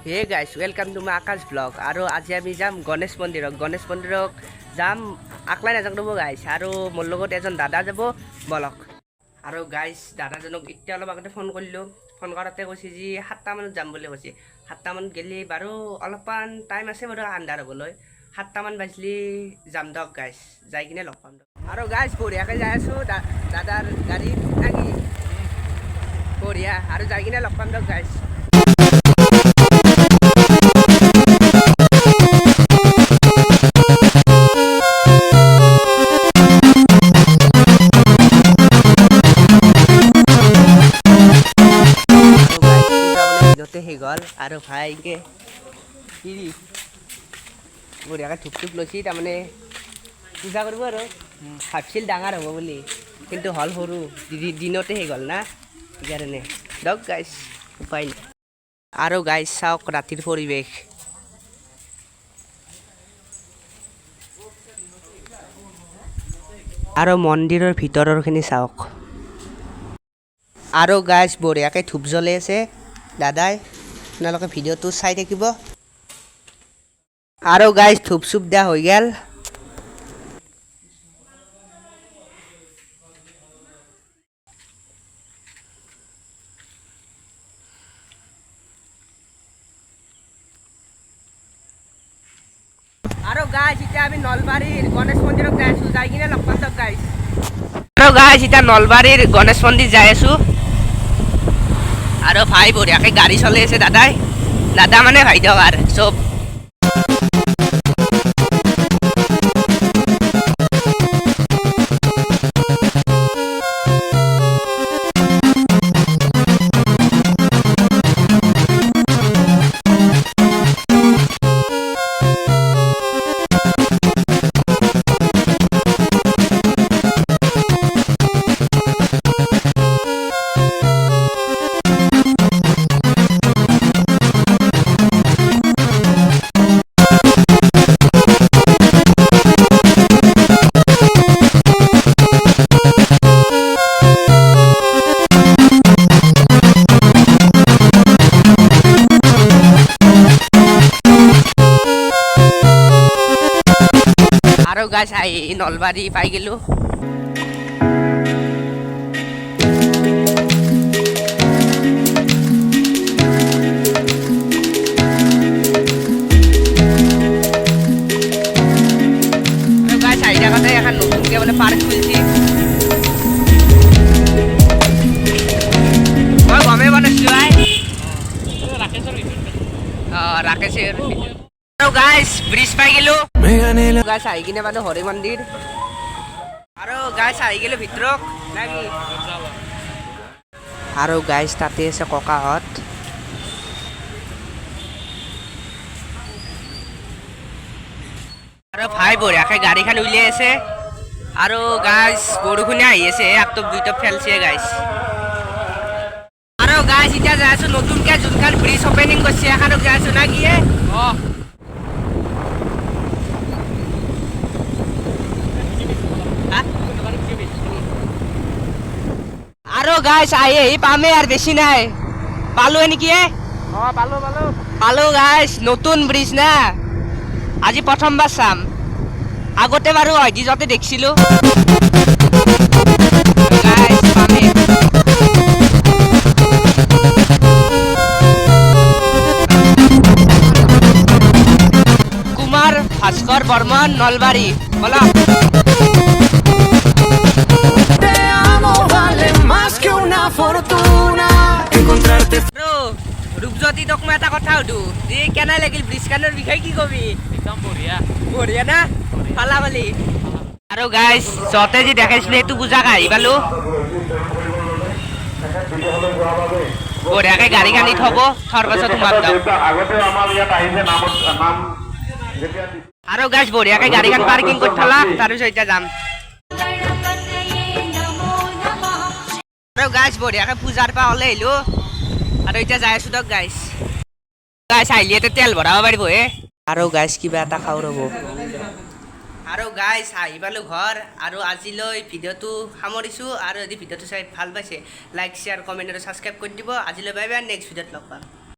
Hey guys welcome to my Akash blog. আৰু আজি আমি যাম গণেশ মন্দিৰত যাম। আকলাই নাযাওঁ ৰ'ব গাইজ, আৰু মোৰ লগত এজন দাদা যাব, বলক। আৰু গাইজ দাদাজনক এতিয়া অলপ আগতে ফোন কৰিলোঁ। ফোন কৰাতে কৈছে যি 7টা মানত যাম বুলি কৈছে। 7টা মানত গ'লে বাৰু অলপমান টাইম আছে বাৰু আন্ধাৰ হ'বলৈ। 7টা মান বাজিলে যাম দিয়ক গাইজ, যাই কিনে লগ পাম। আৰু গাইজ বঢ়িয়াকৈ যাই আছোঁ দাদাৰ গাড়ীত নাকি বঢ়িয়া, আৰু যাই কিনে লগ পাম দিয়ক গাইজ। সেই গ'ল আৰু ভাইকে বঢ়িয়াকৈ ধূপ লৈছি, তাৰমানে পূজা কৰিব আৰু ভাবছিল ডাঙৰ হ'ব বুলি, কিন্তু হ'ল সৰু। দিনতে সেই গ'ল না, সেইকাৰণে দিয়ক গাইজ, উপায় নাই। আৰু গাইজ চাওক ৰাতিৰ পৰিৱেশ, আৰু মন্দিৰৰ ভিতৰৰখিনি চাওক। আৰু গাইজ বঢ়িয়াকৈ ধূপ জ্বলাই আছে দাদাই, আপোনালোকে ভিডিঅ'টো চাই থাকিব। আৰু গাইজ ধূপ চুপ দিয়া হৈ গ'ল। আৰু গাইজ এতিয়া আমি নলবাৰীৰ গণেশ মন্দিৰত যাই আছোঁ, যাই কিনে লগ পাম দিয়ক গাইজ। আৰু গাইজ এতিয়া নলবাৰীৰ গণেশ মন্দিৰ যাই আছোঁ, আৰু ভাই বঢ়িয়াকৈ গাড়ী চলাই আছে দাদা মানে ভাই দিয়ক আৰু চব। আৰু গাইজ আহি নলবাৰী পাই গ'লোঁ। আৰু গাইজ আহি থাকোঁতে এখন নতুনকৈ বোলে পাৰ্ক খুলিছে, মই গমেই পোৱা নাছিলোঁ। ৰাকেশৰ আৰু গাইজ ব্ৰিজ পাই গ'লোঁ। গাইজ আহি কিনে পালোঁ হৰি মন্দিৰ, আৰু গাইজ আহি গ'লোঁ ভিতৰত নাকি। আৰু গাইজ তাতে আছে ককাহঁত। আৰু ভাই বঢ়িয়াকৈ গাড়ীখন উলিয়াই আছে, আৰু গাইজ বৰষুণে আহি আছে, একটপ দুইটপ ফেলছে গাইজ। আৰু গাইজ এতিয়া যাই আছোঁ নতুনকৈ যোনখন ব্ৰিজ অপেনিং কৰিছে এখনক যাই আছোঁ না কি। আৰু গাইজ আহি পামেই আৰু বেছি নাই, পালোঁ নেকি। পালোঁ গাইজ, নতুন ব্ৰিজ না, আজি প্ৰথমবাৰ চাম। আগতে বাৰু হয়দি যাওঁতে দেখিছিলোঁ। গাইজ পামেই। কুমাৰ ভাস্কৰ বৰ্মন নলবাৰী, বলা। ৰূপজ্যোতি তোক মই এটা কথা সুধোঁ, যে কেনে লাগিল ব্ৰিজখনৰ বিষয়ে কি কবি? একদম বঢ়িয়া না, পালা পালি। আৰু গাইজ যতে যি দেখাইছিলোঁ সেইটো পূজাক আহি পালোঁ, বঢ়িয়াকৈ গাড়ীখন থ'ব, থোৱাৰ পাছত সোমাম দিয়ক। আৰু গাইজ বঢ়িয়াকৈ গাড়ীখন পাৰ্কিং কৰি থলা, তাৰপিছত এতিয়া যাম। আৰু গাইজ বঢ়িয়াকৈ পূজাৰ পৰা ওলাই আহিলোঁ, আৰু এতিয়া যাই আছোঁ দিয়ক গাইজ। আহিলে তেল ভৰাব পাৰিব হে। আৰু গাইজ কিবা এটা খাওঁ ৰ'ব। আৰু গাইজ আহি পালোঁ ঘৰ, আৰু আজিলৈ ভিডিঅ'টো সামৰিছোঁ। আৰু যদি ভিডিঅ'টো চাই ভাল পাইছে লাইক শ্বেয়াৰ কমেণ্ট আৰু ছাবস্ক্ৰাইব কৰি দিব। আজিলৈ বাই বাই, নেক্সট ভিডিঅ'ত লগ পাম।